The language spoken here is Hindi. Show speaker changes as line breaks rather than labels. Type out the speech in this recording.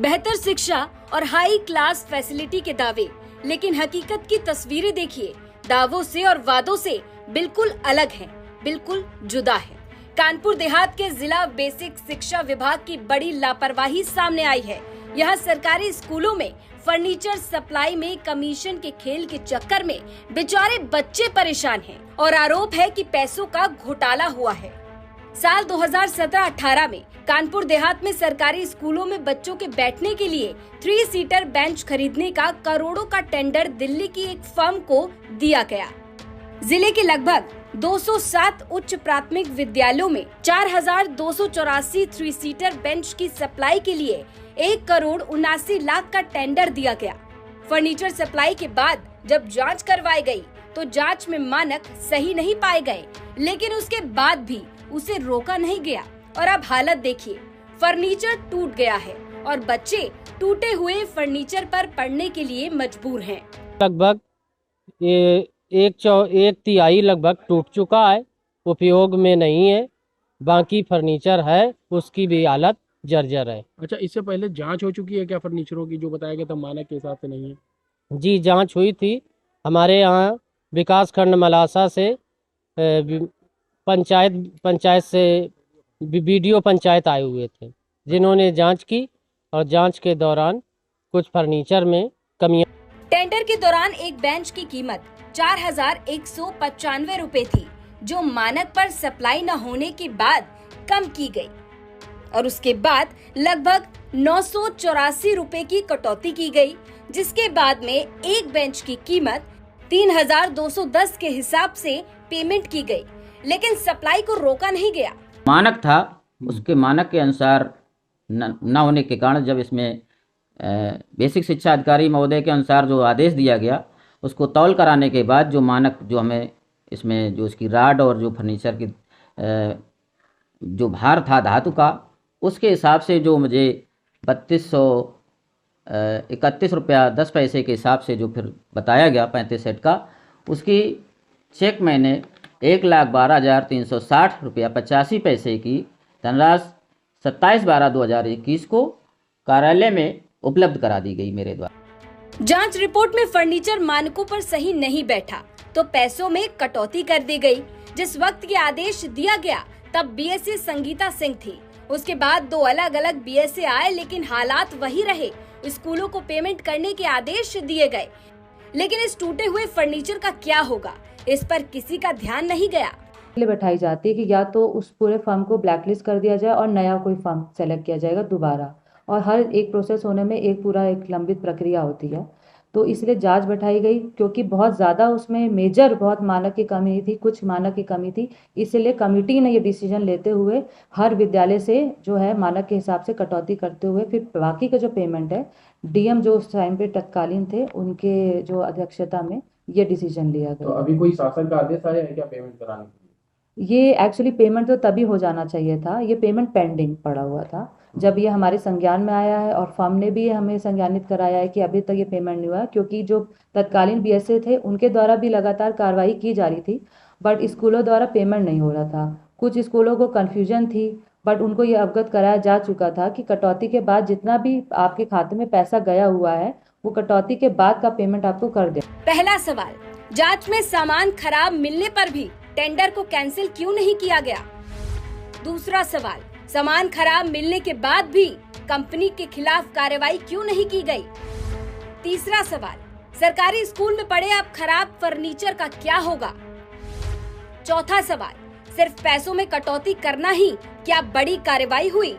बेहतर शिक्षा और हाई क्लास फैसिलिटी के दावे, लेकिन हकीकत की तस्वीरें देखिए दावों से और वादों से बिल्कुल अलग है, बिल्कुल जुदा है। कानपुर देहात के जिला बेसिक शिक्षा विभाग की बड़ी लापरवाही सामने आई है। यहाँ सरकारी स्कूलों में फर्नीचर सप्लाई में कमीशन के खेल के चक्कर में बेचारे बच्चे परेशान हैं और आरोप है कि पैसों का घोटाला हुआ है। साल 2017-18 में कानपुर देहात में सरकारी स्कूलों में बच्चों के बैठने के लिए 3 सीटर बेंच खरीदने का करोड़ों का टेंडर दिल्ली की एक फर्म को दिया गया। जिले के लगभग 207 उच्च प्राथमिक विद्यालयों में 4,284 3 सीटर बेंच की सप्लाई के लिए 1,79,00,000 का टेंडर दिया गया। फर्नीचर सप्लाई के बाद जब जांच करवाई गई तो जांच में मानक सही नहीं पाए गए, लेकिन उसके बाद भी उसे रोका नहीं गया और अब हालत देखिए, फर्नीचर टूट गया है और बच्चे टूटे हुए फर्नीचर पर पढ़ने के लिए मजबूर हैं।
लगभग एक तिहाई लगभग टूट चुका है, उपयोग में नहीं है। बाकी फर्नीचर है उसकी भी हालत जर्जर है।
अच्छा, इससे पहले जांच हो चुकी है क्या फर्नीचरों की, जो बताया गया था मानक के हिसाब से नहीं है?
जी, जांच हुई थी। हमारे यहाँ विकास खंड मलासा से पंचायत से वीडियो पंचायत आए हुए थे, जिन्होंने जांच की और जांच के दौरान कुछ फर्नीचर में कमियां।
टेंडर के दौरान एक बेंच की कीमत 4,195 रुपए थी, जो मानक पर सप्लाई न होने के बाद कम की गई और उसके बाद लगभग 984 रुपए की कटौती की गई, जिसके बाद में एक बेंच की कीमत 3,210 के हिसाब से पेमेंट की गई, लेकिन सप्लाई को रोका नहीं गया।
मानक था, उसके मानक के अनुसार न होने के कारण जब इसमें बेसिक शिक्षा अधिकारी महोदय के अनुसार जो आदेश दिया गया, उसको तौल कराने के बाद जो मानक जो हमें इसमें जो इसकी राड और जो फर्नीचर की जो भार था धातु का, उसके हिसाब से जो मुझे 3231 रुपया 10 पैसे के हिसाब से जो फिर बताया गया 35 सेट का, उसकी चेक मैंने 1,12,360 रुपया 85 पैसे की धनराशि 27/12/2021 को कार्यालय में उपलब्ध करा दी गई मेरे द्वारा।
जांच रिपोर्ट में फर्नीचर मानकों पर सही नहीं बैठा तो पैसों में कटौती कर दी गई। जिस वक्त ये आदेश दिया गया तब बीएसए संगीता सिंह थी। उसके बाद 2 अलग-अलग बीएसए आए, लेकिन हालात वही रहे। स्कूलों को पेमेंट करने के आदेश दिए गए, लेकिन इस टूटे हुए फर्नीचर का क्या होगा, इस पर किसी का ध्यान नहीं गया।
बैठाई जाती है कि या तो उस पूरे फर्म को ब्लैकलिस्ट कर दिया जाए और नया कोई फर्म सेलेक्ट किया जाएगा दोबारा, और हर एक प्रोसेस होने में एक लंबित प्रक्रिया होती है। तो इसलिए जांच बैठाई गई, क्योंकि बहुत ज़्यादा उसमें मेजर बहुत मानक की कमी थी, कुछ मानक की कमी थी। इसलिए कमेटी ने ये डिसीजन लेते हुए हर विद्यालय से जो है मानक के हिसाब से कटौती करते हुए फिर बाकी का जो पेमेंट है, डीएम जो उस टाइम पे तत्कालीन थे, उनके जो अध्यक्षता में ये डिसीजन लिया गया।
तो अभी कोई शासन का आदेश आया है क्या पेमेंट कराने के लिए?
ये एक्चुअली पेमेंट तो तभी हो जाना चाहिए था, ये पेमेंट पेंडिंग पड़ा हुआ था जब ये हमारे संज्ञान में आया है, और फर्म ने भी हमें संज्ञानित कराया है कि अभी तक ये पेमेंट नहीं हुआ, क्योंकि जो तत्कालीन बीएसए थे उनके द्वारा भी लगातार कार्रवाई की जा रही थी, बट स्कूलों द्वारा पेमेंट नहीं हो रहा था। कुछ स्कूलों को कन्फ्यूजन थी, बट उनको ये अवगत कराया जा चुका था कि कटौती के बाद जितना भी आपके खाते में पैसा गया हुआ है, वो कटौती के बाद का पेमेंट आपको कर दे।
पहला सवाल, जांच में सामान खराब मिलने पर भी टेंडर को कैंसिल क्यों नहीं किया गया? दूसरा सवाल, सामान खराब मिलने के बाद भी कंपनी के खिलाफ कार्रवाई क्यों नहीं की गई? तीसरा सवाल, सरकारी स्कूल में पड़े अब खराब फर्नीचर का क्या होगा? चौथा सवाल, सिर्फ पैसों में कटौती करना ही क्या बड़ी कार्रवाई हुई?